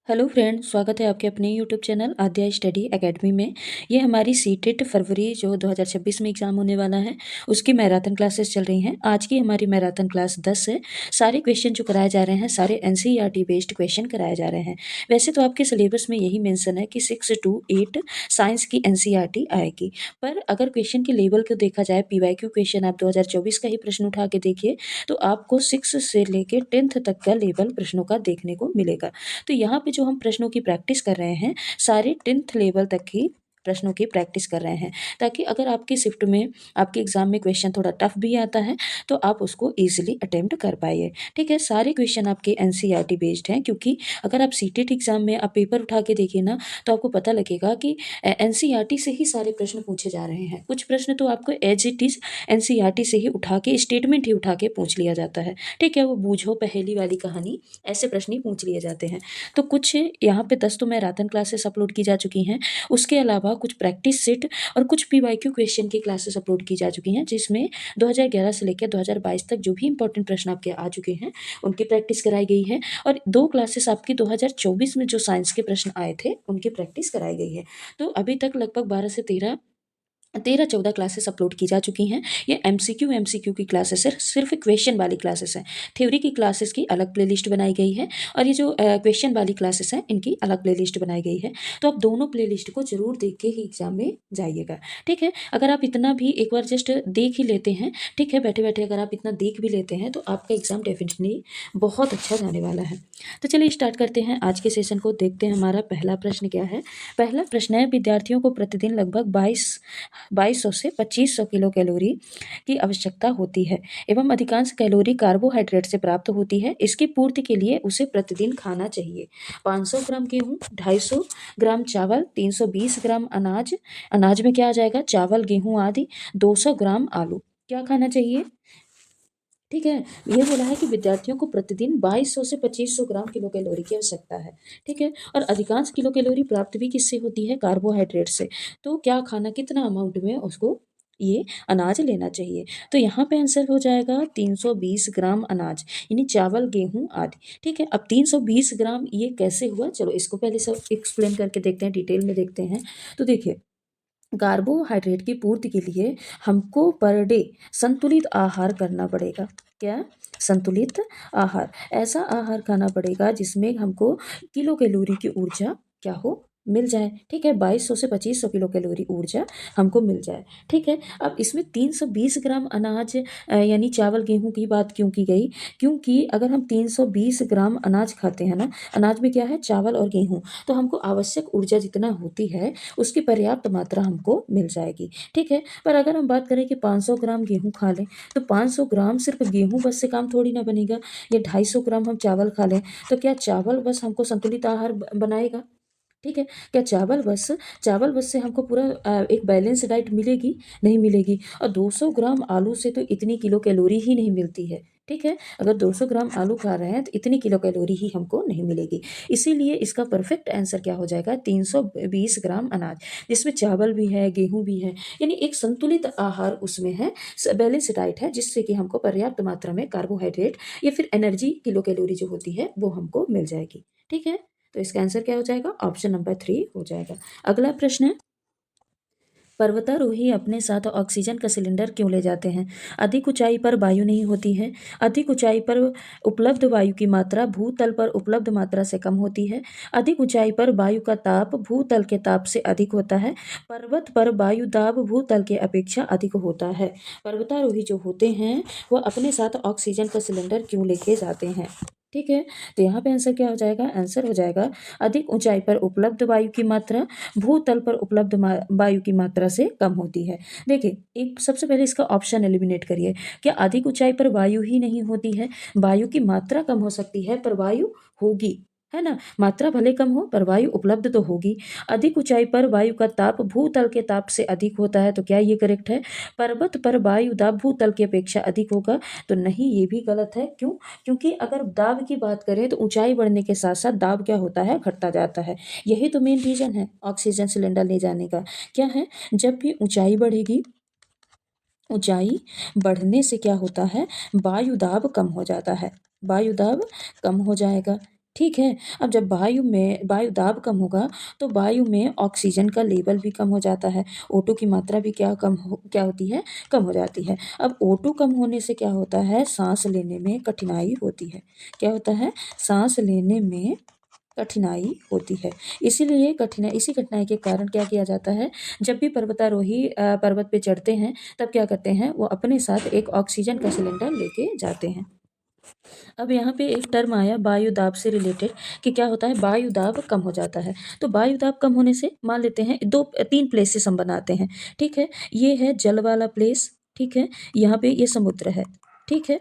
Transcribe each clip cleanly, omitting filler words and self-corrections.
Hello friend, स्वागत है आपके अपने यूट्यूब चैनल आद्या स्टडी एकेडमी में। ये हमारी सीटेट फरवरी जो 2026 में एग्ज़ाम होने वाला है उसकी मैराथन क्लासेस चल रही हैं। आज की हमारी मैराथन क्लास 10 है। सारे क्वेश्चन जो कराए जा रहे हैं सारे एनसीईआरटी बेस्ड क्वेश्चन कराए जा रहे हैं। वैसे तो आपके सिलेबस में यही मेंशन है कि 6 to 8 साइंस की एनसीईआरटी आएगी, पर अगर क्वेश्चन के लेवल को देखा जाए, पीवाईक्यू क्वेश्चन आप 2024 का ही प्रश्न उठा के देखिए तो आपको 6 से लेके 10th तक का लेवल प्रश्नों का देखने को मिलेगा। तो यहाँ पे जो हम प्रश्नों की प्रैक्टिस कर रहे हैं सारे 10th लेवल तक ही प्रश्नों की प्रैक्टिस कर रहे हैं, ताकि अगर आपकी शिफ्ट में आपके एग्जाम में क्वेश्चन थोड़ा टफ भी आता है तो आप उसको इजीली अटेम्प्ट कर पाइए। ठीक है, सारे क्वेश्चन आपके एनसीईआरटी बेस्ड हैं, क्योंकि अगर आप सीटेट एग्जाम में आप पेपर उठा के देखिए ना तो आपको पता लगेगा कि एनसीईआरटी से ही सारे प्रश्न पूछे जा रहे हैं। कुछ प्रश्न तो आपको एज इट इज एनसीईआरटी से ही उठा के स्टेटमेंट ही उठा के पूछ लिया जाता है। ठीक है, वो बूझो पहेली वाली कहानी, ऐसे प्रश्न ही पूछ लिए जाते हैं। तो कुछ यहाँ पे 10 तो मैराथन क्लासेस अपलोड की जा चुकी हैं, उसके अलावा कुछ प्रैक्टिस सेट और कुछ पीवाईक्यू क्वेश्चन की क्लासेस अपलोड की जा चुकी हैं, जिसमें 2011 से लेकर 2022 तक जो भी इंपॉर्टेंट प्रश्न आपके आ चुके हैं उनकी प्रैक्टिस कराई गई है। और 2 क्लासेस आपकी 2024 में जो साइंस के प्रश्न आए थे उनकी प्रैक्टिस कराई गई है। तो अभी तक लगभग 12 से 13-14 क्लासेस अपलोड की जा चुकी हैं। ये एमसीक्यू की क्लासेस है, सिर्फ क्वेश्चन वाली क्लासेस हैं। थ्योरी की क्लासेस की अलग प्लेलिस्ट बनाई गई है और ये जो क्वेश्चन वाली क्लासेस हैं इनकी अलग प्लेलिस्ट बनाई गई है। तो आप दोनों प्लेलिस्ट को जरूर देख के ही एग्जाम में जाइएगा। ठीक है, अगर आप इतना भी एक बार जस्ट देख ही लेते हैं, ठीक है, बैठे बैठे अगर आप इतना देख भी लेते हैं तो आपका एग्जाम डेफिनेटली बहुत अच्छा जाने वाला है। तो चलिए स्टार्ट करते हैं आज के सेशन को। देखते हैं हमारा पहला प्रश्न क्या है। पहला प्रश्न है, विद्यार्थियों को प्रतिदिन लगभग 2200 से 2500 किलो कैलोरी की आवश्यकता होती है एवं अधिकांश कैलोरी कार्बोहाइड्रेट से प्राप्त होती है। इसकी पूर्ति के लिए उसे प्रतिदिन खाना चाहिए 500 ग्राम गेहूँ, 250 ग्राम चावल, 320 ग्राम अनाज, अनाज में क्या आ जाएगा, चावल, गेहूँ आदि, 200 ग्राम आलू। क्या खाना चाहिए? ठीक है, ये बोला है कि विद्यार्थियों को प्रतिदिन 2200 से 2500 ग्राम किलो कैलोरी की आवश्यकता है। ठीक है, और अधिकांश किलो कैलोरी प्राप्त भी किससे होती है, कार्बोहाइड्रेट से। तो क्या खाना, कितना अमाउंट में उसको ये अनाज लेना चाहिए। तो यहाँ पे आंसर हो जाएगा 320 ग्राम अनाज, यानी चावल, गेहूं आदि। ठीक है, अब 320 ग्राम ये कैसे हुआ, चलो इसको पहले सब एक्सप्लेन करके देखते हैं, डिटेल में देखते हैं। तो देखिए, कार्बोहाइड्रेट की पूर्ति के लिए हमको पर डे संतुलित आहार करना पड़ेगा। क्या? संतुलित आहार, ऐसा आहार खाना पड़ेगा जिसमें हमको किलो कैलोरी की ऊर्जा क्या हो, मिल जाए। ठीक है, 2200 से 2500 किलो कैलोरी ऊर्जा हमको मिल जाए। ठीक है, अब इसमें 320 ग्राम अनाज यानी चावल गेहूं की बात क्यों की गई, क्योंकि अगर हम 320 ग्राम अनाज खाते हैं ना, अनाज में क्या है, चावल और गेहूं, तो हमको आवश्यक ऊर्जा जितना होती है उसकी पर्याप्त मात्रा हमको मिल जाएगी। ठीक है, पर अगर हम बात करें कि 500 ग्राम गेहूं खा लें तो 500 ग्राम सिर्फ गेहूं बस से काम थोड़ी ना बनेगा। या 250 ग्राम हम चावल खा लें तो क्या चावल बस हमको संतुलित आहार बनाएगा? ठीक है, क्या चावल बस से हमको पूरा एक बैलेंस डाइट मिलेगी? नहीं मिलेगी। और 200 ग्राम आलू से तो इतनी किलो कैलोरी ही नहीं मिलती है। ठीक है, अगर 200 ग्राम आलू खा रहे हैं तो इतनी किलो कैलोरी ही हमको नहीं मिलेगी। इसीलिए इसका परफेक्ट आंसर क्या हो जाएगा, 320 ग्राम अनाज, जिसमें चावल भी है, गेहूं भी है, यानी एक संतुलित आहार उसमें है, बैलेंस डाइट है, जिससे कि हमको पर्याप्त मात्रा में कार्बोहाइड्रेट या फिर एनर्जी किलो कैलोरी जो होती है वो हमको मिल जाएगी। ठीक है, तो इसका आंसर क्या हो जाएगा, ऑप्शन नंबर 3 हो जाएगा। अगला प्रश्न है, पर्वतारोही अपने साथ ऑक्सीजन का सिलेंडर क्यों ले जाते हैं? अधिक ऊंचाई पर वायु नहीं होती है। अधिक ऊंचाई पर उपलब्ध वायु की मात्रा भूतल पर उपलब्ध मात्रा से कम होती है। अधिक ऊंचाई पर वायु का ताप भूतल के ताप से अधिक होता है। पर्वत पर वायु दाब भूतल के अपेक्षा अधिक होता है। पर्वतारोही जो होते हैं वह अपने साथ ऑक्सीजन का सिलेंडर क्यों लेके जाते हैं? ठीक है, तो यहाँ पे आंसर क्या हो जाएगा, आंसर हो जाएगा अधिक ऊंचाई पर उपलब्ध वायु की मात्रा भूतल पर उपलब्ध वायु की मात्रा से कम होती है। देखिए, एक सबसे पहले इसका ऑप्शन एलिमिनेट करिए। क्या अधिक ऊंचाई पर वायु ही नहीं होती है? वायु की मात्रा कम हो सकती है पर वायु होगी, है ना। मात्रा भले कम हो पर वायु उपलब्ध तो होगी। अधिक ऊंचाई पर वायु का ताप भूतल के ताप से अधिक होता है, तो क्या ये करेक्ट है? पर्वत पर वायु दाब भूतल की अपेक्षा अधिक होगा, तो नहीं, ये भी गलत है। क्यों? क्योंकि अगर दाब की बात करें तो ऊंचाई बढ़ने के साथ साथ दाब क्या होता है, घटता जाता है। यही तो मेन रीजन है ऑक्सीजन सिलेंडर ले जाने का। क्या है, जब भी ऊंचाई बढ़ेगी, ऊंचाई बढ़ने से क्या होता है, वायु दाब कम हो जाता है, वायु दाब कम हो जाएगा। ठीक है। अब जब वायु दाब कम होगा तो वायु में ऑक्सीजन का लेवल भी कम हो जाता है, O2 की मात्रा भी क्या होती है, कम हो जाती है। अब O2 कम होने से क्या होता है, सांस लेने में कठिनाई होती है। क्या होता है, सांस लेने में कठिनाई होती है। इसी कठिनाई के कारण क्या किया जाता है, जब भी पर्वतारोही पर्वत पे चढ़ते हैं तब क्या करते हैं, वो अपने साथ एक ऑक्सीजन का सिलेंडर लेके जाते हैं। अब यहाँ पे एक टर्म आया वायु दाब से रिलेटेड कि क्या होता है, वायु दाब कम हो जाता है। तो वायु दाब कम होने से मान लेते हैं 3 प्लेसेस हम बनाते हैं। ठीक है, ये है जल वाला प्लेस। ठीक है, यहाँ पे ये समुद्र है। ठीक है,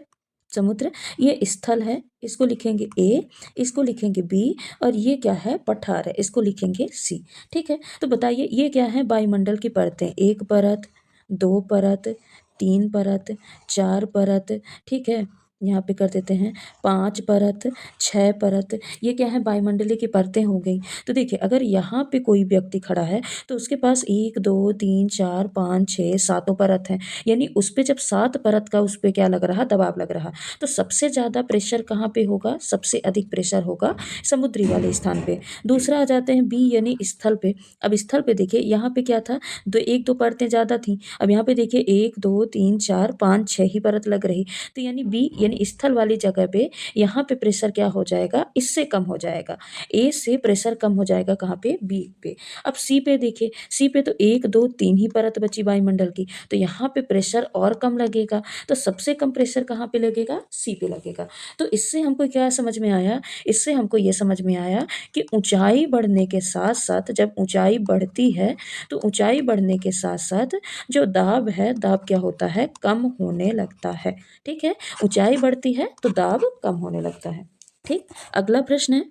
समुद्र, ये स्थल है, इसको लिखेंगे ए, इसको लिखेंगे बी, और ये क्या है, पठार है, इसको लिखेंगे सी। ठीक है, तो बताइए ये क्या है, वायुमंडल की परतें, 1 परत, 2 परत, 3 परत, 4 परत। ठीक है, यहाँ पे कर देते हैं 5 परत, 6 परत, ये क्या है, वायुमंडलीय की परतें हो गई। तो देखिए अगर यहाँ पे कोई व्यक्ति खड़ा है तो उसके पास 1 2 3 4 5 6 7 परत है, यानी उस पे जब 7 परत का उस पे क्या लग रहा, दबाव लग रहा। तो सबसे ज़्यादा प्रेशर कहाँ पे होगा, सबसे अधिक प्रेशर होगा समुद्री वाले स्थान पे। दूसरा आ जाते हैं बी यानी स्थल पे। अब स्थल पे देखिए यहाँ पे क्या था, 1 2 परतें ज़्यादा थी, अब यहाँ पे देखिए 1 2 3 4 5 6 ही परत लग रही। तो यानी बी यानी स्थल वाली जगह पे यहाँ पे प्रेशर क्या हो जाएगा, इससे कम हो जाएगा। ए से प्रेशर कम हो जाएगा कहाँ पे, बी पे। अब सी पे देखिए, सी पे तो 1 2 3 ही परत बची वायुमंडल की, तो यहाँ पे प्रेशर और कम लगेगा। तो सबसे कम प्रेशर कहाँ पे लगेगा, सी पे लगेगा। तो इससे हमको क्या समझ में आया, इससे हमको ये समझ में आया कि ऊंचाई बढ़ने के साथ साथ, जब ऊंचाई बढ़ती है तो ऊंचाई बढ़ने के साथ साथ जो दाब है, दाब क्या होता है, कम होने लगता है। ठीक है, ऊंचाई बढ़ती है तो दाब कम होने लगता है। ठीक, अगला प्रश्न है,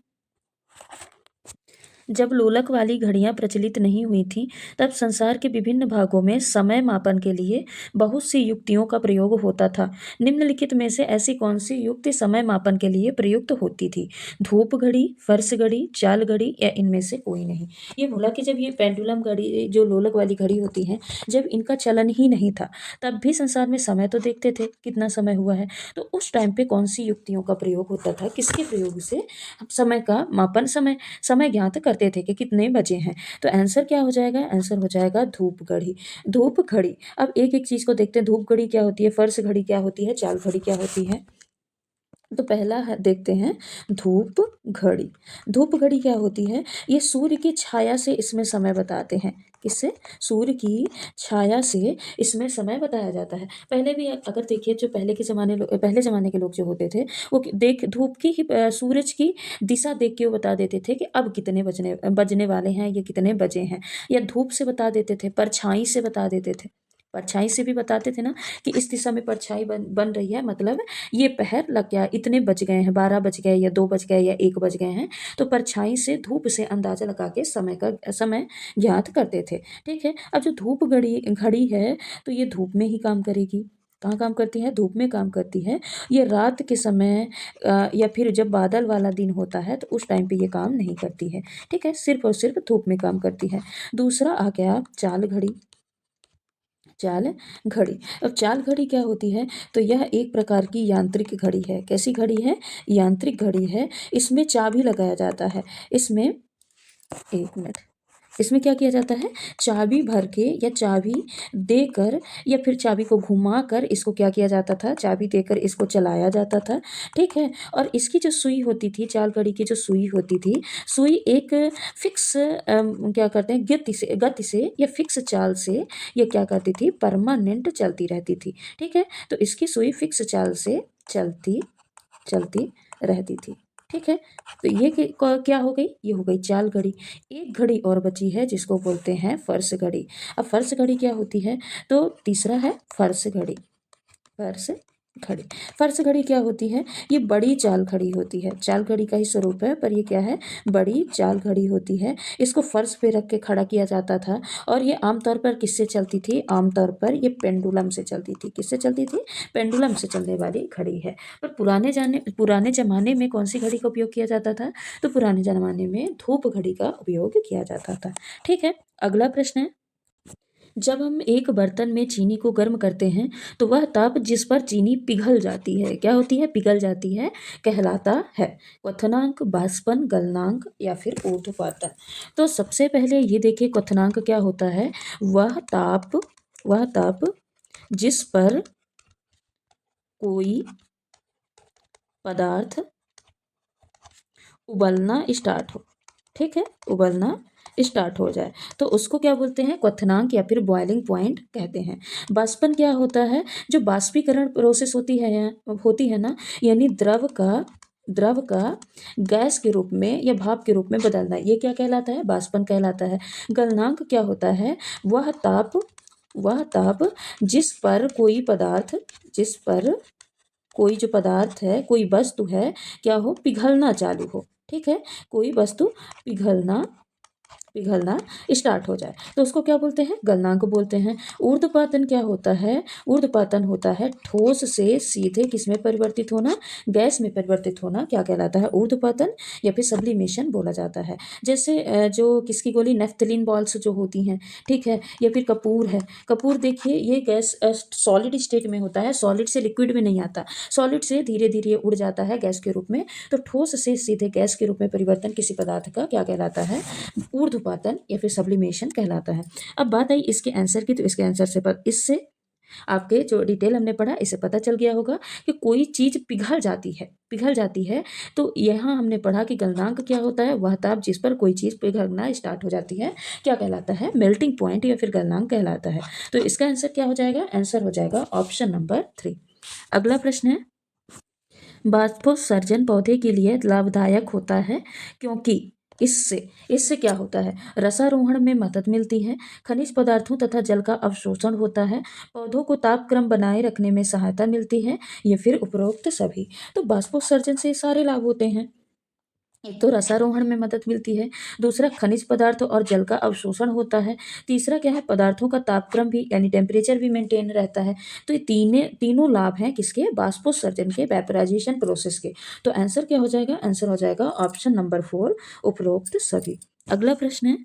जब लोलक वाली घड़ियां प्रचलित नहीं हुई थीं, तब संसार के विभिन्न भागों में समय मापन के लिए बहुत सी युक्तियों का प्रयोग होता था। निम्नलिखित में से ऐसी कौन सी युक्ति समय मापन के लिए प्रयुक्त होती थी, धूप घड़ी, फर्श घड़ी, चाल घड़ी, या इनमें से कोई नहीं। ये बोला कि जब ये पेंडुलम घड़ी, जो लोलक वाली घड़ी होती है, जब इनका चलन ही नहीं था, तब भी संसार में समय तो देखते थे कितना समय हुआ है। तो उस टाइम पे कौन सी युक्तियों का प्रयोग होता था, किसके प्रयोग से हम समय का मापन, समय समय ज्ञात करते थे कि कितने बजे हैं। तो आंसर क्या हो जाएगा, आंसर हो जाएगा धूप घड़ी। धूप घड़ी। अब एक एक चीज को देखते हैं, धूप घड़ी क्या होती है, फर्श घड़ी क्या होती है, चाल घड़ी क्या होती है। तो पहला है, देखते हैं धूप घड़ी। धूप घड़ी क्या होती है, ये सूर्य की छाया से इसमें समय बताते हैं। किससे, सूर्य की छाया से इसमें समय बताया जाता है। पहले भी अगर देखिए, जो पहले ज़माने के लोग जो होते थे, वो देख धूप की ही सूरज की दिशा देख के वो बता देते थे कि अब कितने बजने वाले हैं, ये कितने बजे हैं। या धूप से बता देते थे, परछाई से बता देते थे, परछाई से भी बताते थे ना कि इस दिशा में परछाई बन रही है, मतलब ये पहर लग गया, इतने बज गए हैं, 12 बज गए या 2 बज गए या 1 बज गए हैं। तो परछाई से, धूप से अंदाजा लगा के समय ज्ञात करते थे। ठीक है, अब जो धूप घड़ी घड़ी है तो ये धूप में ही काम करेगी। कहाँ काम करती है, धूप में काम करती है। ये रात के समय या फिर जब बादल वाला दिन होता है तो उस टाइम पे ये काम नहीं करती है। ठीक है, सिर्फ और सिर्फ धूप में काम करती है। दूसरा आ गया चाल घड़ी। चाल घड़ी। अब चाल घड़ी क्या होती है, तो यह एक प्रकार की यांत्रिक घड़ी है। कैसी घड़ी है, यांत्रिक घड़ी है। इसमें चाबी लगाया जाता है। इसमें, 1 मिनट, इसमें क्या किया जाता है, चाबी भर के या चाबी देकर या फिर चाबी को घुमाकर इसको क्या किया जाता था, चाबी देकर इसको चलाया जाता था। ठीक है, और इसकी जो सुई होती थी, चाल घड़ी की जो सुई होती थी, सुई एक फिक्स क्या करते हैं, गति से या फिक्स चाल से ये क्या करती थी, परमानेंट चलती रहती थी। ठीक है, तो इसकी सुई फिक्स चाल से चलती चलती रहती थी। ठीक है, तो ये क्या हो गई, ये हो गई चाल घड़ी। एक घड़ी और बची है जिसको बोलते हैं फर्श घड़ी। अब फर्श घड़ी क्या होती है, तो तीसरा है फर्श घड़ी। फर्श घड़ी, फर्श घड़ी क्या होती है, ये बड़ी चाल घड़ी होती है। चाल घड़ी का ही स्वरूप है, पर ये क्या है, बड़ी चाल घड़ी होती है। इसको फर्श पे रख के खड़ा किया जाता था, और ये आमतौर पर किससे चलती थी, आमतौर पर ये पेंडुलम से चलती थी। किससे चलती थी, पेंडुलम से चलने वाली घड़ी है। पर पुराने ज़माने में कौन सी घड़ी का उपयोग किया जाता था, तो पुराने ज़माने में धूप घड़ी का उपयोग किया जाता था। ठीक है, अगला प्रश्न है, जब हम एक बर्तन में चीनी को गर्म करते हैं तो वह ताप जिस पर चीनी पिघल जाती है, क्या होती है, पिघल जाती है, कहलाता है क्वथनांक, बाष्पन, गलनांक या फिर ऊर्ध्वपातन। तो सबसे पहले ये देखिए क्वथनांक क्या होता है, वह ताप जिस पर कोई पदार्थ उबलना स्टार्ट हो, ठीक है, उबलना स्टार्ट हो जाए तो उसको क्या बोलते हैं, क्वथनांक या फिर बॉइलिंग पॉइंट कहते हैं। बाष्पन क्या होता है, जो बाष्पीकरण प्रोसेस होती है ना, यानी द्रव का गैस के रूप में या भाप के रूप में बदलना, ये क्या कहलाता है, बाष्पन कहलाता है। गलनांक क्या होता है, वह ताप जिस पर कोई जो पदार्थ है, कोई वस्तु है, क्या हो, पिघलना चालू हो, ठीक है, कोई वस्तु पिघलना पिघलना स्टार्ट हो जाए तो उसको क्या बोलते हैं, गलनांक बोलते हैं। ऊर्ध्वपातन क्या होता है, ऊर्ध्वपातन होता है ठोस से सीधे किसमें परिवर्तित होना, गैस में परिवर्तित होना, क्या कहलाता है, ऊर्ध्वपातन या फिर सब्लिमेशन बोला जाता है। जैसे जो किसकी गोली, नेफ्थलीन बॉल्स जो होती हैं, ठीक है, या फिर कपूर है, कपूर देखिए ये गैस सॉलिड स्टेट में होता है, सॉलिड से लिक्विड में नहीं आता, सॉलिड से धीरे धीरे उड़ जाता है गैस के रूप में। तो ठोस से सीधे गैस के रूप में परिवर्तन किसी पदार्थ का क्या कहलाता है, ऊर्ध्वपातन या फिर सब्लिमेशन कहलाता है। अब बात आई इसके आंसर की, तो इसके आंसर से इससे आपके जो डिटेल हमने पढ़ा इससे पता चल गया होगा कि कोई चीज़ पिघल जाती है। तो यहाँ हमने पढ़ा कि गलनांक क्या होता है, वह ताप जिस पर कोई चीज़ पिघलना स्टार्ट हो जाती है, क्या कहलाता है, मेल्टिंग पॉइंट या फिर गलनांक कहलाता है। तो इसका आंसर क्या हो जाएगा, आंसर हो जाएगा ऑप्शन नंबर 3। अगला प्रश्न है, बाष्पोत्सर्जन पौधे के लिए लाभदायक होता है क्योंकि इससे क्या होता है, रसारोहण में मदद मिलती है, खनिज पदार्थों तथा जल का अवशोषण होता है, पौधों को तापक्रम बनाए रखने में सहायता मिलती है, या फिर उपरोक्त सभी। तो बाष्पोत्सर्जन से सारे लाभ होते हैं, एक तो रसारोहण में मदद मिलती है, दूसरा खनिज पदार्थ और जल का अवशोषण होता है, तीसरा क्या है, पदार्थों का तापक्रम भी यानी टेम्परेचर भी मेंटेन रहता है। तो ये तीनों लाभ हैं किसके, बाष्पोत्सर्जन के, वेपराइजेशन प्रोसेस के। तो आंसर क्या हो जाएगा, आंसर हो जाएगा ऑप्शन नंबर 4, उपरोक्त सभी। अगला प्रश्न है,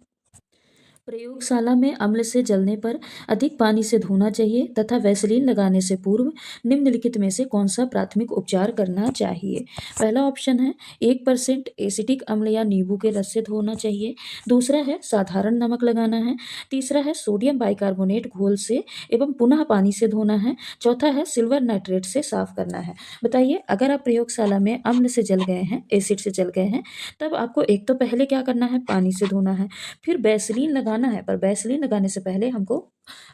प्रयोगशाला में अम्ल से जलने पर अधिक पानी से धोना चाहिए तथा वैसलीन लगाने से पूर्व निम्नलिखित में से कौन सा प्राथमिक उपचार करना चाहिए। पहला ऑप्शन है 1% एसिटिक अम्ल या नींबू के रस से धोना चाहिए, दूसरा है साधारण नमक लगाना है, तीसरा है सोडियम बाइकार्बोनेट घोल से एवं पुनः पानी से धोना है, चौथा है सिल्वर नाइट्रेट से साफ करना है। बताइए, अगर आप प्रयोगशाला में अम्ल से जल गए हैं, एसिड से जल गए हैं, तब आपको एक तो पहले क्या करना है, पानी से धोना है, फिर वैसलीन लगाना है, पर वैसलीन लगाने से पहले हमको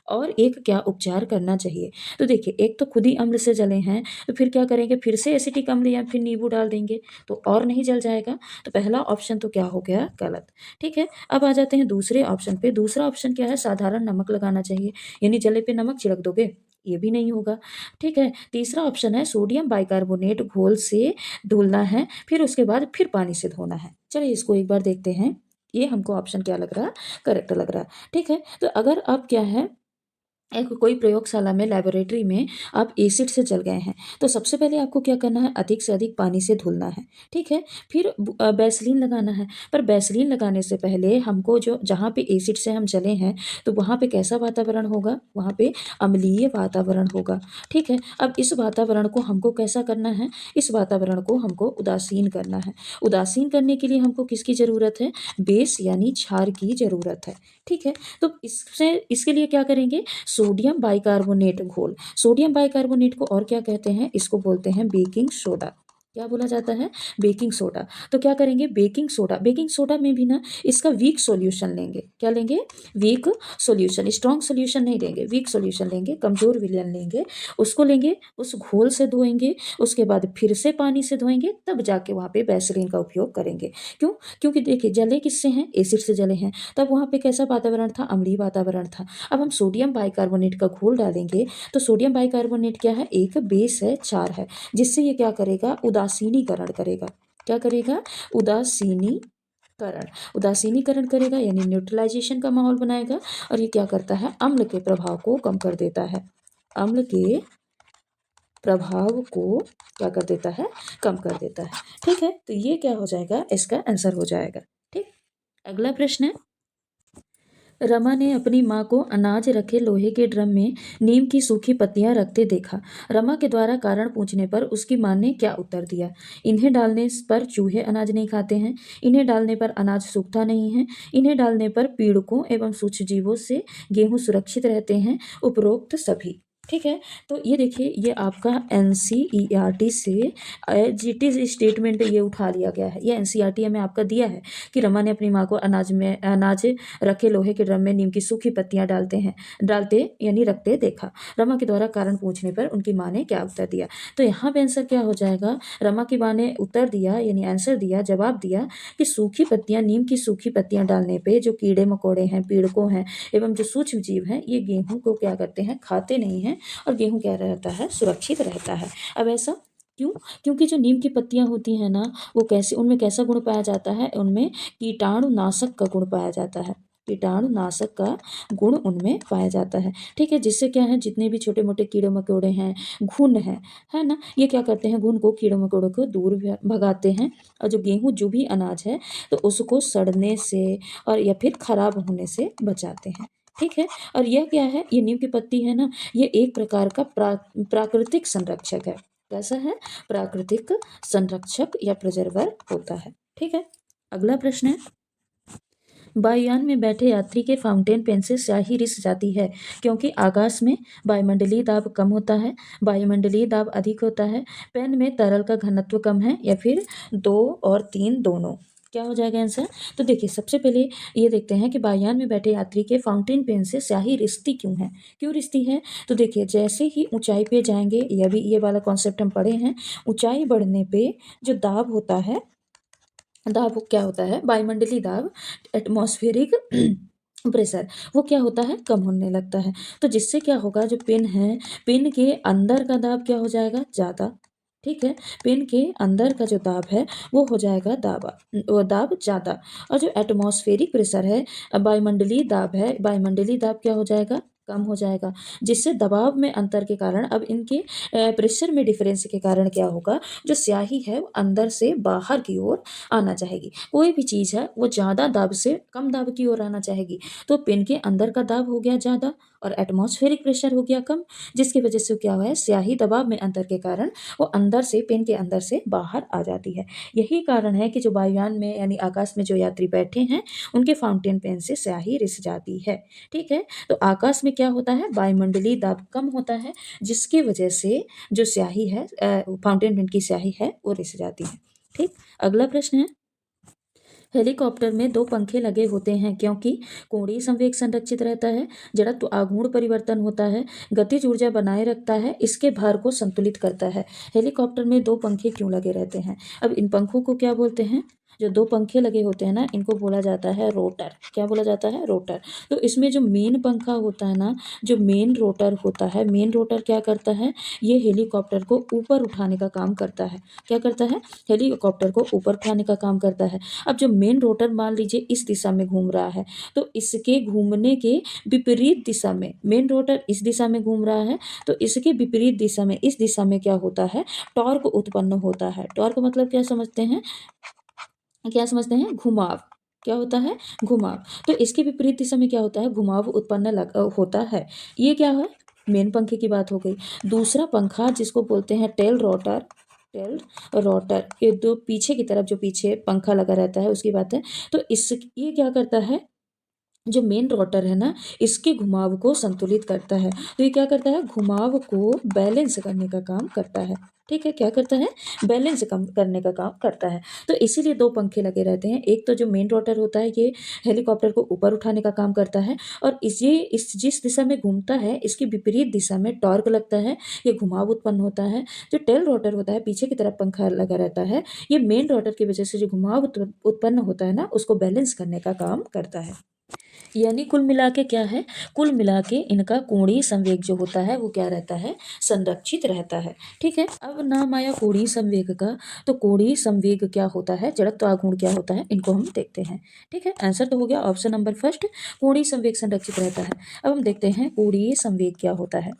और एक क्या उपचार करना चाहिए। तो देखिए, एक तो खुद ही अम्ल से जले हैं, तो फिर क्या करेंगे, फिर से एसिटिक अम्ल या फिर नींबू डाल देंगे तो और नहीं जल जाएगा। तो पहला ऑप्शन तो क्या हो गया, गलत। ठीक है, अब आ जाते हैं दूसरे ऑप्शन पे। दूसरा ऑप्शन क्या है, साधारण नमक लगाना चाहिए, यानी जले पे नमक छिड़क दोगे, ये भी नहीं होगा। ठीक है, तीसरा ऑप्शन है सोडियम बाइकार्बोनेट घोल से धुलना है, फिर उसके बाद फिर पानी से धोना है। चलिए इसको एक बार देखते हैं, ये हमको ऑप्शन क्या लग रहा, करेक्ट लग रहा। ठीक है, तो अगर आप क्या है, एक कोई प्रयोगशाला में, लेबोरेटरी में आप एसिड से जल गए हैं, तो सबसे पहले आपको क्या करना है, अधिक से अधिक पानी से धुलना है। ठीक है, फिर वैसलीन लगाना है, पर वैसलीन लगाने से पहले हमको जो जहाँ पे एसिड से हम जले हैं, तो वहाँ पे कैसा वातावरण होगा, वहाँ पे अम्लीय वातावरण होगा। ठीक है, अब इस वातावरण को हमको कैसा करना है, इस वातावरण को हमको उदासीन करना है। उदासीन करने के लिए हमको किसकी ज़रूरत है, बेस यानी क्षार की ज़रूरत है। ठीक है, तो इसके लिए क्या करेंगे, सोडियम बाइकार्बोनेट घोल, सोडियम बाइकार्बोनेट को और क्या कहते हैं, इसको बोलते हैं बेकिंग सोडा। क्या बोला जाता है, बेकिंग सोडा। तो क्या करेंगे, बेकिंग सोडा में भी ना इसका वीक सॉल्यूशन लेंगे। क्या लेंगे, वीक सॉल्यूशन, स्ट्रॉन्ग सॉल्यूशन नहीं लेंगे, वीक सॉल्यूशन लेंगे, कमजोर विलयन लेंगे, उसको लेंगे, उस घोल से धोएंगे, उसके बाद फिर से पानी से धोएंगे, तब जाके वहाँ पे वैसलीन का उपयोग करेंगे। क्यों, क्योंकि देखिए जले किससे हैं, एसिड से जले हैं, तब वहाँ पे कैसा वातावरण था, अम्लीय वातावरण था। अब हम सोडियम बाइकार्बोनेट का घोल डालेंगे, तो सोडियम बाइकार्बोनेट क्या है, एक बेस है, क्षार है, जिससे ये क्या करेगा, उदासीनीकरण करेगा। क्या करेगा, उदासीनीकरण करेगा, यानी न्यूट्रलाइजेशन का माहौल बनाएगा। और ये क्या करता है, अम्ल के प्रभाव को कम कर देता है, अम्ल के प्रभाव को क्या कर देता है, कम कर देता है। ठीक है, तो ये क्या हो जाएगा, इसका आंसर हो जाएगा। ठीक, अगला प्रश्न है, रमा ने अपनी माँ को अनाज रखे लोहे के ड्रम में नीम की सूखी पत्तियां रखते देखा। रमा के द्वारा कारण पूछने पर उसकी माँ ने क्या उत्तर दिया? इन्हें डालने पर चूहे अनाज नहीं खाते हैं, इन्हें डालने पर अनाज सूखता नहीं है, इन्हें डालने पर पीड़कों एवं सूक्ष्म जीवों से गेहूं सुरक्षित रहते हैं, उपरोक्त सभी। ठीक है, तो ये देखिए, ये आपका एनसीईआरटी से एज इट इज स्टेटमेंट ये उठा लिया गया है। ये एनसीईआरटी में आपका दिया है कि रमा ने अपनी माँ को अनाज रखे लोहे के ड्रम में नीम की सूखी पत्तियां डालते यानी रखते देखा। रमा के द्वारा कारण पूछने पर उनकी माँ ने क्या उत्तर दिया? तो यहाँ पे आंसर क्या हो जाएगा? रमा की माँ ने उत्तर दिया यानी आंसर दिया, जवाब दिया कि सूखी पत्तियां, नीम की सूखी पत्तियां डालने पे जो कीड़े मकोड़े हैं, पीड़कों हैं एवं जो सूक्ष्म जीव हैं, ये गेहूं को क्या करते हैं? खाते नहीं हैं, और गेहूं क्या रहता है? सुरक्षित रहता है। अब ऐसा क्यों? क्योंकि जो नीम की पत्तियां होती हैं ना, वो कैसे, उनमें कैसा गुण पाया जाता है? उनमें कीटाणुनाशक का गुण पाया जाता है। कीटाणुनाशक का गुण उनमें पाया जाता है। ठीक है, जिससे क्या है, जितने भी छोटे मोटे कीड़े मकोड़े हैं, घुन है ना, ये क्या करते हैं? घुन को, कीड़े मकोड़ों को दूर भगाते हैं, और जो गेहूं, जो भी अनाज है, तो उसको सड़ने से और या फिर खराब होने से बचाते हैं। ठीक है, और यह क्या है? ये नीम की पत्ती है ना, ये एक प्रकार का प्राकृतिक संरक्षक है। कैसा है? प्राकृतिक संरक्षक या प्रिजर्वर होता है। ठीक है, अगला प्रश्न है, वायुयान में बैठे यात्री के फाउंटेन पेन से स्याही रिस जाती है क्योंकि आकाश में वायुमंडलीय दाब कम होता है, वायुमंडलीय दाब अधिक होता है, पेन में तरल का घनत्व कम है, या फिर 2 और 3 दोनों। क्या हो जाएगा आंसर? तो देखिए, सबसे पहले ये देखते हैं कि वायुयान में बैठे यात्री के फाउंटेन पेन से स्याही रिसती क्यों है? क्यों रिसती है? तो देखिए, जैसे ही ऊंचाई पे जाएंगे, ये वाला कॉन्सेप्ट हम पढ़े हैं, ऊंचाई बढ़ने पे जो दाब होता है, दाब क्या होता है? वायुमंडलीय दाब, एटमॉस्फेरिक प्रेशर, वो क्या होता है? कम होने लगता है। तो जिससे क्या होगा, जो पेन है, पेन के अंदर का दाब क्या हो जाएगा? ज़्यादा। ठीक है, पेन के अंदर का जो दाब है, वो हो जाएगा वो दाब ज़्यादा। और जो एटमॉस्फेरिक प्रेशर है, वायुमंडलीय दाब है, वायुमंडलीय दाब क्या हो जाएगा? कम हो जाएगा। जिससे दबाव में अंतर के कारण, अब इनके प्रेशर में डिफरेंस के कारण क्या होगा, जो स्याही है वो अंदर से बाहर की ओर आना चाहेगी। कोई भी चीज़ है वो ज़्यादा दाब से कम दाब की ओर आना चाहेगी। तो पेन के अंदर का दाब हो गया ज़्यादा और एटमॉस्फेरिक प्रेशर हो गया कम, जिसकी वजह से क्या हुआ है? स्याही दबाव में अंतर के कारण वो अंदर से, पेन के अंदर से बाहर आ जाती है। यही कारण है कि जो वायुयान में यानी आकाश में जो यात्री बैठे हैं, उनके फाउंटेन पेन से स्याही रिस जाती है। ठीक है, तो आकाश में क्या होता है? वायुमंडलीय दाब कम होता है, जिसकी वजह से जो स्याही है, फाउंटेन पेन की स्याही है, वो रिस जाती है। ठीक, अगला प्रश्न है, हेलीकॉप्टर में 2 पंखे लगे होते हैं क्योंकि कोणीय संवेग संरक्षित रहता है, जड़त्व आघूर्ण परिवर्तन होता है, गतिज ऊर्जा बनाए रखता है, इसके भार को संतुलित करता है। हेलीकॉप्टर में 2 पंखे क्यों लगे रहते हैं? अब इन पंखों को क्या बोलते हैं? जो 2 पंखे लगे होते हैं ना, इनको बोला जाता है रोटर। क्या बोला जाता है? रोटर। तो इसमें जो मेन पंखा होता है ना, जो मेन रोटर होता है, मेन रोटर क्या करता है? ये हेलीकॉप्टर को ऊपर उठाने का काम करता है। क्या करता है? हेलीकॉप्टर को ऊपर उठाने का काम करता है। अब जो मेन रोटर मान लीजिए इस दिशा में घूम रहा है, तो इसके घूमने के विपरीत दिशा में, मेन रोटर इस दिशा में घूम रहा है, तो इसके विपरीत दिशा में, इस दिशा में क्या होता है? टॉर्क उत्पन्न होता है। टॉर्क मतलब क्या समझते हैं? क्या समझते हैं? घुमाव। क्या होता है? घुमाव। तो इसके विपरीत दिशा में क्या होता है? घुमाव उत्पन्न होता है। ये क्या है? मेन पंखे की बात हो गई। दूसरा पंखा जिसको बोलते हैं टेल रोटर, टेल रोटर, ये 2 पीछे की तरफ जो पीछे पंखा लगा रहता है उसकी बात है। तो ये क्या करता है? जो मेन रोटर है ना, इसके घुमाव को संतुलित करता है। तो ये क्या करता है? घुमाव को बैलेंस करने का काम करता है। ठीक है, क्या करता है? बैलेंस कम करने का काम करता है। तो इसीलिए 2 पंखे लगे रहते हैं। एक तो जो मेन रोटर होता है, ये हेलीकॉप्टर को ऊपर उठाने का काम करता है, और इस जिस दिशा में घूमता है, इसकी विपरीत दिशा में टॉर्क लगता है, ये घुमाव उत्पन्न होता है। जो टेल रोटर होता है, पीछे की तरफ पंखा लगा रहता है, ये मेन रोटर की वजह से जो घुमाव उत्पन्न होता है ना, उसको बैलेंस करने का काम करता है। यानी कुल मिला के क्या है? कुल मिला के इनका कोणीय संवेग जो होता है, वो क्या रहता है? संरक्षित रहता है। ठीक है, अब नाम आया कोणीय संवेग का, तो कोणीय संवेग क्या होता है, जड़त्व आघूर्ण क्या होता है, इनको हम देखते हैं। ठीक है, आंसर तो हो गया ऑप्शन नंबर फर्स्ट, कोणीय संवेग संरक्षित रहता है। अब हम देखते हैं कोणीय संवेग क्या होता है।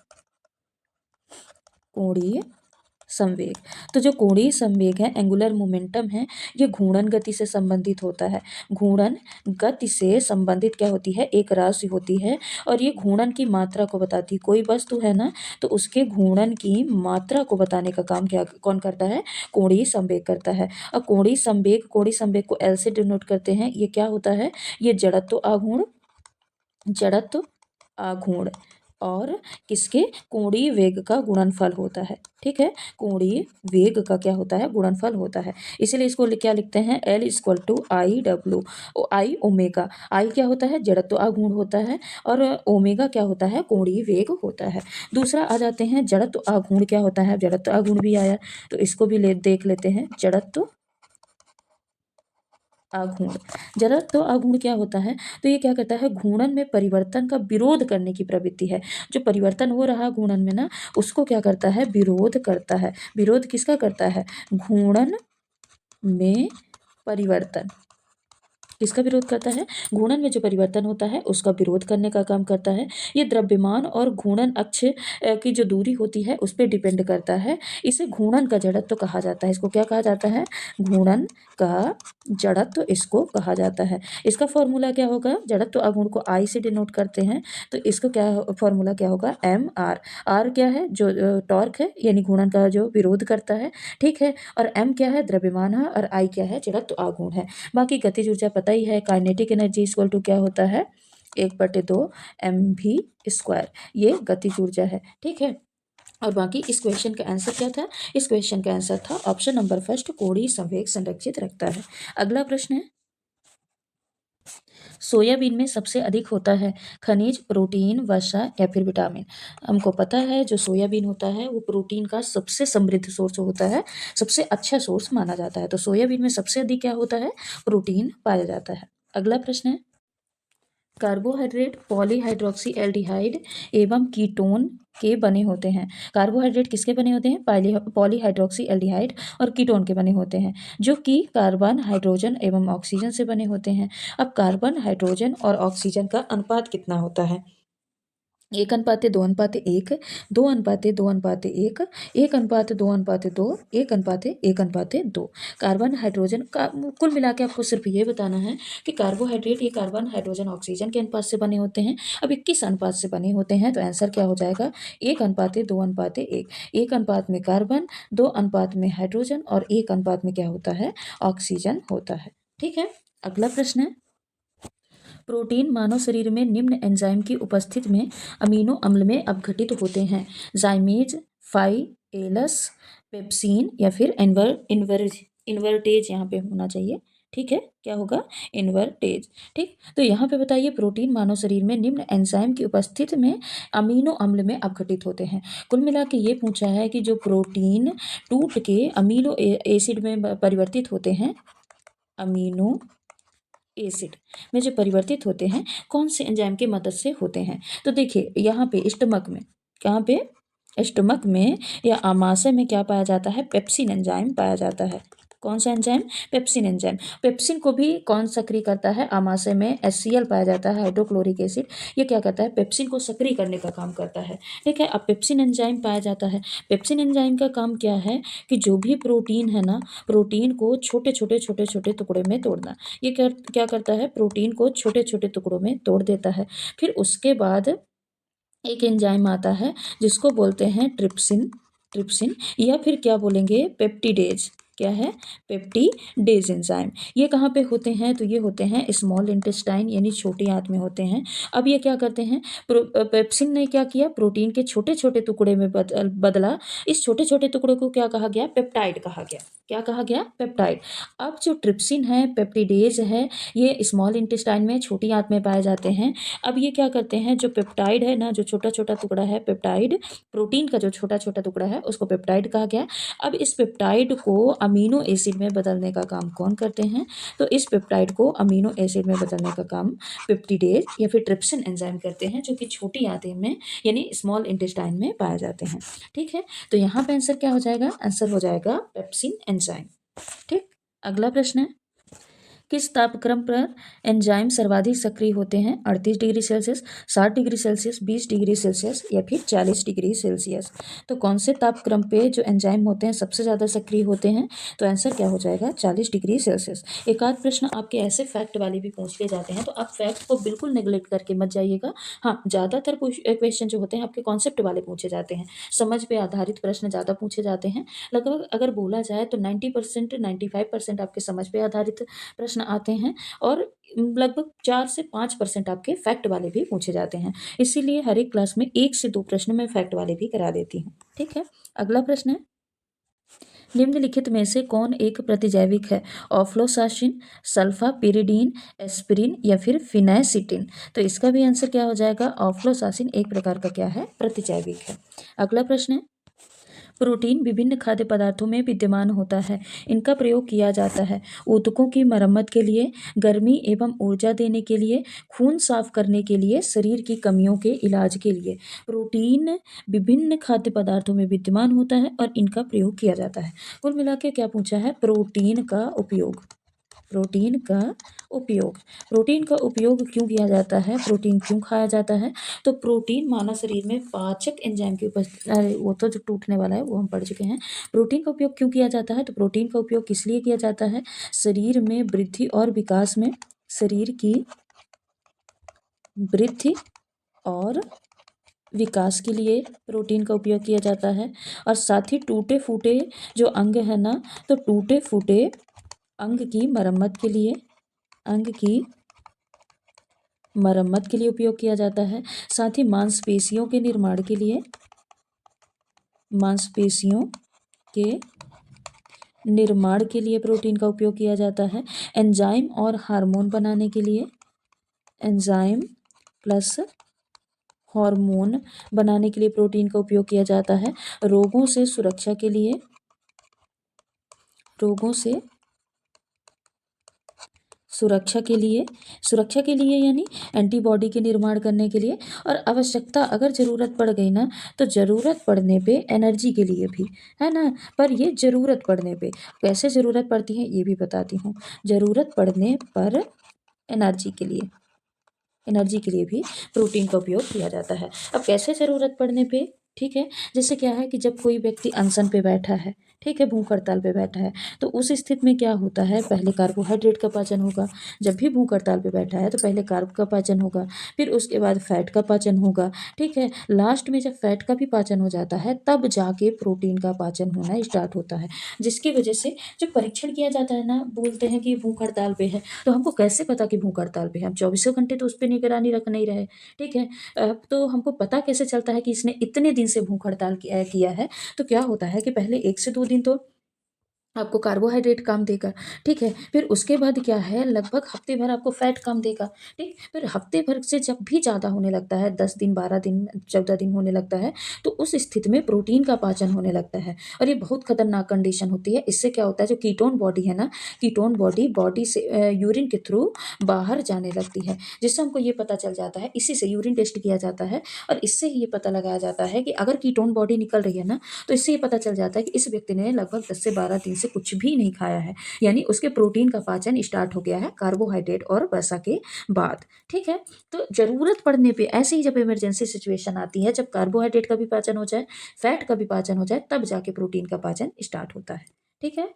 कोणीय संवेग। तो जो कोणीय संवेग है, एंगुलर मोमेंटम है, ये घूर्णन गति से संबंधित होता है। घूर्णन गति से संबंधित क्या होती है, एक राशि होती है और ये घूर्णन की मात्रा को बताती है। कोई वस्तु है ना, तो उसके घूर्णन की मात्रा को बताने का काम क्या कौन करता है, कोणीय संवेग करता है। और कोणीय संवेग को एल से डिनोट करते हैं। ये क्या होता है, ये जड़त्व आघूर्ण और किसके, कोणीय वेग का गुणनफल होता है। ठीक है, कोणीय वेग का क्या होता है, गुणनफल होता है। इसीलिए इसको क्या लिखते हैं, L equal to I W, I omega. I क्या होता है, जड़त्व आघूर्ण होता है और ओमेगा क्या होता है, कोणीय वेग होता है। दूसरा आ जाते हैं जड़त्व आघूर्ण क्या होता है, जड़त्व आघूर्ण भी आया तो इसको भी देख लेते हैं। जड़त्व आघूर्ण, जड़त्व आघूर्ण क्या होता है, तो ये क्या करता है, घूर्णन में परिवर्तन का विरोध करने की प्रवृत्ति है। जो परिवर्तन हो रहा है घूर्णन में ना, उसको क्या करता है, विरोध करता है। विरोध किसका करता है, घूर्णन में परिवर्तन किसका विरोध करता है, घूर्णन में जो परिवर्तन होता है उसका विरोध करने का काम करता है। ये द्रव्यमान और घूर्णन अक्ष की जो दूरी होती है उस पर डिपेंड करता है। इसे घूर्णन का जड़त्व कहा जाता है। इसको क्या कहा जाता है, घूर्णन का जड़त्व इसको कहा जाता है। इसका फॉर्मूला क्या होगा, जड़त्व आघूर्ण को आई से डिनोट करते हैं तो इसको क्या फॉर्मूला क्या होगा, एम आर। आर क्या है, जो टॉर्क है यानी घूर्णन का जो विरोध करता है। ठीक है, और एम क्या है, द्रव्यमान है, और आई क्या है, जड़त्व आघूर्ण है। बाकी गतिज ऊर्जा पता ही है, काइनेटिक एनर्जी इक्वल टू क्या होता है, 1/2 mv²। ये गतिज ऊर्जा है। ठीक है, और बाकी इस क्वेश्चन का आंसर क्या था, इस क्वेश्चन का आंसर था ऑप्शन नंबर फर्स्ट, कोणीय संवेग संरक्षित रखता है। अगला प्रश्न है, सोयाबीन में सबसे अधिक होता है खनिज, प्रोटीन, वसा या फिर विटामिन। हमको पता है जो सोयाबीन होता है वो प्रोटीन का सबसे समृद्ध सोर्स होता है, सबसे अच्छा सोर्स माना जाता है। तो सोयाबीन में सबसे अधिक क्या होता है, प्रोटीन पाया जाता है। अगला प्रश्न है, कार्बोहाइड्रेट पॉलीहाइड्रोक्सी एल्डिहाइड एवं कीटोन के बने होते हैं। कार्बोहाइड्रेट किसके बने होते हैं, पॉलीहाइड्रोक्सी एल्डिहाइड और कीटोन के बने होते हैं, जो कि कार्बन, हाइड्रोजन एवं ऑक्सीजन से बने होते हैं। अब कार्बन, हाइड्रोजन और ऑक्सीजन का अनुपात कितना होता है, 1:2:1, 2:2:1, 1:2:2, 1:1:2। कार्बन हाइड्रोजन का कुल मिला के आपको सिर्फ ये बताना है कि कार्बोहाइड्रेट ये कार्बन, हाइड्रोजन, ऑक्सीजन के अनुपात से बने होते हैं। अब 21 अनुपात से बने होते हैं तो आंसर क्या हो जाएगा, 1:2:1, 1 अनुपात में कार्बन, 2 अनुपात में हाइड्रोजन और 1 अनुपात में क्या होता है, ऑक्सीजन होता है। ठीक है, अगला प्रश्न है, प्रोटीन मानव शरीर में निम्न एंजाइम की उपस्थिति में अमीनो अम्ल में अपघटित होते हैं, जाइमेज, फाइलेस, पेप्सिन या फिर इन्वर्टेज यहाँ पे होना चाहिए। ठीक है, क्या होगा, इन्वर्टेज। ठीक, तो यहाँ पे बताइए, प्रोटीन मानव शरीर में निम्न एंजाइम की उपस्थिति में अमीनो अम्ल में अपघटित होते हैं। कुल मिला के ये पूछा है कि जो प्रोटीन टूट के अमीनो एसिड में परिवर्तित होते हैं, अमीनो एसिड में जो परिवर्तित होते हैं, कौन से एंजाइम की मदद से होते हैं। तो देखिए यहाँ पे स्टमक में, कहाँ पे, स्टमक में या आमाशय में क्या पाया जाता है, पेप्सिन एंजाइम पाया जाता है। कौन सा एंजाइम, पेप्सिन एंजाइम। पेप्सिन को भी कौन सक्रिय करता है, आमाशय में HCl पाया जाता है, हाइड्रोक्लोरिक एसिड। ये क्या करता है, पेप्सिन को सक्रिय करने का काम करता है। ठीक है, अब पेप्सिन एंजाइम पाया जाता है। पेप्सिन एंजाइम का काम क्या है कि जो भी प्रोटीन है ना, प्रोटीन को छोटे छोटे टुकड़े में तोड़ना। ये क्या करता है, प्रोटीन को छोटे छोटे टुकड़ों में तोड़ देता है। फिर उसके बाद एक एंजाइम आता है जिसको बोलते हैं ट्रिप्सिन, ट्रिप्सिन या फिर क्या बोलेंगे, पेप्टिडेज। क्या है, पेप्टिडेज एंजाइम। ये कहाँ पे होते हैं, तो ये होते हैं स्मॉल इंटेस्टाइन यानी छोटी आंत में होते हैं। अब ये क्या करते हैं, पेप्सिन ने क्या किया, प्रोटीन के छोटे छोटे टुकड़े में बदला। इस छोटे छोटे टुकड़े को क्या कहा गया, पेप्टाइड कहा गया। क्या कहा गया, पेप्टाइड। अब जो ट्रिप्सिन है, पेप्टिडेज है, ये स्मॉल इंटेस्टाइन में छोटी आंत में पाए जाते हैं। अब ये क्या करते हैं, जो पेप्टाइड है ना, जो छोटा छोटा टुकड़ा है, पेप्टाइड, प्रोटीन का जो छोटा छोटा टुकड़ा है उसको पेप्टाइड कहा गया। अब इस पेप्टाइड को अमीनो एसिड में बदलने का काम कौन करते हैं, तो इस पेप्टाइड को अमीनो एसिड में बदलने का काम पेप्टिडेज या फिर ट्रिप्सिन एंजाइम करते हैं, जो कि छोटी आंत में यानी स्मॉल इंटेस्टाइन में पाए जाते हैं। ठीक है, तो यहाँ पे आंसर क्या हो जाएगा, आंसर हो जाएगा पेप्सिन एंजाइम। ठीक, अगला प्रश्न है, किस तापक्रम पर एंजाइम सर्वाधिक सक्रिय होते हैं? 38 degree Celsius, 60 degree Celsius, 20 degree Celsius या फिर 40 डिग्री सेल्सियस। तो कौन से तापक्रम पे जो एंजाइम होते हैं सबसे ज़्यादा सक्रिय होते हैं? तो आंसर क्या हो जाएगा? 40 डिग्री सेल्सियस। एक आध प्रश्न आपके ऐसे फैक्ट वाले भी पूछ लिए जाते हैं, तो आप फैक्ट को बिल्कुल नेग्लेक्ट करके मत जाइएगा। हाँ, ज़्यादातर क्वेश्चन जो होते हैं आपके कॉन्सेप्ट वाले पूछे जाते हैं, समझ पे आधारित प्रश्न ज़्यादा पूछे जाते हैं। लगभग अगर बोला जाए तो 90%, 95% आपके समझ पे आधारित प्रश्न आते हैं और लगभग 4 से 5% आपके फैक्ट वाले भी पूछे जाते हैं। इसीलिए हर एक क्लास में 1 से 2 प्रश्न मैं फैक्ट वाले भी करा देती हूँ। ठीक है, अगला प्रश्न है, निम्नलिखित में से कौन एक प्रतिजैविक है? ऑफ्लोसासिन, सल्फापिरिडीन, एस्पिरिन या फिर फिनाइसिटिन। तो इसका भी आंसर क्या हो जाएगा? ऑफ्लोसासिन एक प्रकार का क्या है? प्रतिजैविक है। अगला प्रश्न है, प्रोटीन विभिन्न खाद्य पदार्थों में विद्यमान होता है। इनका प्रयोग किया जाता है ऊतकों की मरम्मत के लिए, गर्मी एवं ऊर्जा देने के लिए, खून साफ करने के लिए, शरीर की कमियों के इलाज के लिए। प्रोटीन विभिन्न खाद्य पदार्थों में विद्यमान होता है और इनका प्रयोग किया जाता है। कुल मिला के क्या पूछा है? प्रोटीन का उपयोग। प्रोटीन का उपयोग। प्रोटीन का उपयोग क्यों किया जाता है? प्रोटीन क्यों खाया जाता है? तो प्रोटीन मानव शरीर में पाचक एंजाइम की उपस्थिति, अरे वो तो जो टूटने वाला है वो हम पढ़ चुके हैं। प्रोटीन का उपयोग क्यों किया जाता है? तो प्रोटीन का उपयोग किस लिए किया जाता है? शरीर में वृद्धि और विकास में, शरीर की वृद्धि और विकास के लिए प्रोटीन का उपयोग किया जाता है। और साथ ही टूटे फूटे जो अंग है ना, तो टूटे फूटे अंग की मरम्मत के लिए, अंग की मरम्मत के लिए उपयोग किया जाता है। साथ ही मांसपेशियों के निर्माण के लिए, मांसपेशियों के निर्माण के लिए प्रोटीन का उपयोग किया जाता है। एंजाइम और हार्मोन बनाने के लिए, एंजाइम प्लस हार्मोन बनाने के लिए प्रोटीन का उपयोग किया जाता है। रोगों से सुरक्षा के लिए, रोगों से सुरक्षा के लिए यानी एंटीबॉडी के निर्माण करने के लिए, और आवश्यकता अगर ज़रूरत पड़ गई ना तो ज़रूरत पड़ने पे एनर्जी के लिए भी, है ना। पर ये ज़रूरत पड़ने पे, कैसे ज़रूरत पड़ती है ये भी बताती हूँ। ज़रूरत पड़ने पर एनर्जी के लिए, एनर्जी के लिए भी प्रोटीन का उपयोग किया जाता है। अब कैसे ज़रूरत पड़ने पे? ठीक है, जैसे क्या है कि जब कोई व्यक्ति अनशन पे बैठा है, ठीक है, भूख हड़ताल पे बैठा है, तो उस स्थिति में क्या होता है? पहले कार्बोहाइड्रेट का पाचन होगा। जब भी भूख हड़ताल पे बैठा है तो पहले कार्ब का पाचन होगा, फिर उसके बाद फैट का पाचन होगा। ठीक है, लास्ट में जब फैट का भी पाचन हो जाता है तब जाके प्रोटीन का पाचन होना स्टार्ट होता है। जिसकी वजह से जब परीक्षण किया जाता है ना, बोलते हैं कि भूख हड़ताल पे है, तो हमको कैसे पता कि भूख हड़ताल पे है? हम 24 घंटे तो उस पर निगरानी रख नहीं रहे। ठीक है, तो हमको पता कैसे चलता है कि इसने इतने दिन से भूख हड़ताल किया है? तो क्या होता है कि पहले 1 से 2 दिन तो आपको कार्बोहाइड्रेट काम देगा। ठीक है, फिर उसके बाद क्या है, लगभग हफ्ते भर आपको फैट काम देगा। ठीक, फिर हफ्ते भर से जब भी ज़्यादा होने लगता है, 10 दिन, 12 दिन, 14 दिन होने लगता है, तो उस स्थिति में प्रोटीन का पाचन होने लगता है। और ये बहुत खतरनाक कंडीशन होती है। इससे क्या होता है, जो कीटोन बॉडी है ना, कीटोन बॉडी बॉडी से यूरिन के थ्रू बाहर जाने लगती है, जिससे हमको ये पता चल जाता है। इसी से यूरिन टेस्ट किया जाता है और इससे ही ये पता लगाया जाता है कि अगर कीटोन बॉडी निकल रही है ना, तो इससे ये पता चल जाता है कि इस व्यक्ति ने लगभग 10 से 12 दिन से कुछ भी नहीं खाया है, यानी उसके प्रोटीन का पाचन स्टार्ट हो गया है कार्बोहाइड्रेट और वसा के बाद। ठीक है, तो जरूरत पड़ने पे, ऐसे ही जब इमरजेंसी सिचुएशन आती है, जब कार्बोहाइड्रेट का भी पाचन हो जाए, फैट का भी पाचन हो जाए, तब जाके प्रोटीन का पाचन स्टार्ट होता है। ठीक है,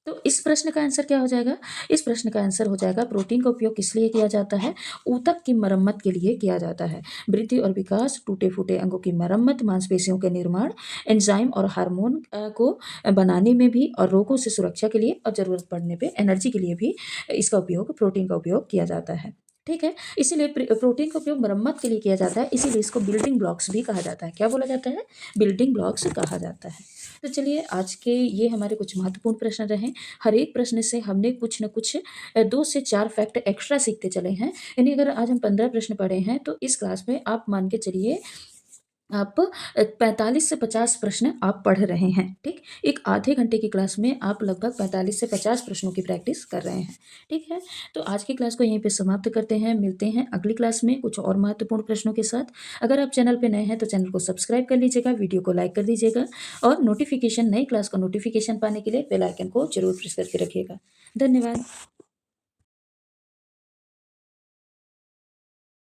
तो इस प्रश्न का आंसर क्या हो जाएगा? इस प्रश्न का आंसर हो जाएगा, प्रोटीन का उपयोग किस लिए किया जाता है? ऊतक की मरम्मत के लिए किया जाता है। वृद्धि और विकास, टूटे फूटे अंगों की मरम्मत, मांसपेशियों के निर्माण, एंजाइम और हार्मोन को बनाने में भी, और रोगों से सुरक्षा के लिए, और ज़रूरत पड़ने पे एनर्जी के लिए भी इसका उपयोग, प्रोटीन का उपयोग किया जाता है। ठीक है, इसीलिए प्रोटीन का उपयोग मरम्मत के लिए किया जाता है, इसीलिए इसको बिल्डिंग ब्लॉक्स भी कहा जाता है। क्या बोला जाता है? बिल्डिंग ब्लॉक्स कहा जाता है। तो चलिए, आज के ये हमारे कुछ महत्वपूर्ण प्रश्न रहे। हर एक प्रश्न से हमने कुछ न कुछ 2 से 4 फैक्ट एक्स्ट्रा सीखते चले हैं। यानी अगर आज हम 15 प्रश्न पढ़े हैं, तो इस क्लास में आप मान के चलिए आप 45 से 50 प्रश्न आप पढ़ रहे हैं। ठीक, एक आधे घंटे की क्लास में आप लगभग 45 से 50 प्रश्नों की प्रैक्टिस कर रहे हैं। ठीक है, तो आज की क्लास को यहीं पे समाप्त करते हैं। मिलते हैं अगली क्लास में कुछ और महत्वपूर्ण प्रश्नों के साथ। अगर आप चैनल पे नए हैं तो चैनल को सब्सक्राइब कर लीजिएगा, वीडियो को लाइक कर दीजिएगा, और नोटिफिकेशन, नई क्लास का नोटिफिकेशन पाने के लिए बेल आइकन को जरूर प्रेस करके रखिएगा। धन्यवाद।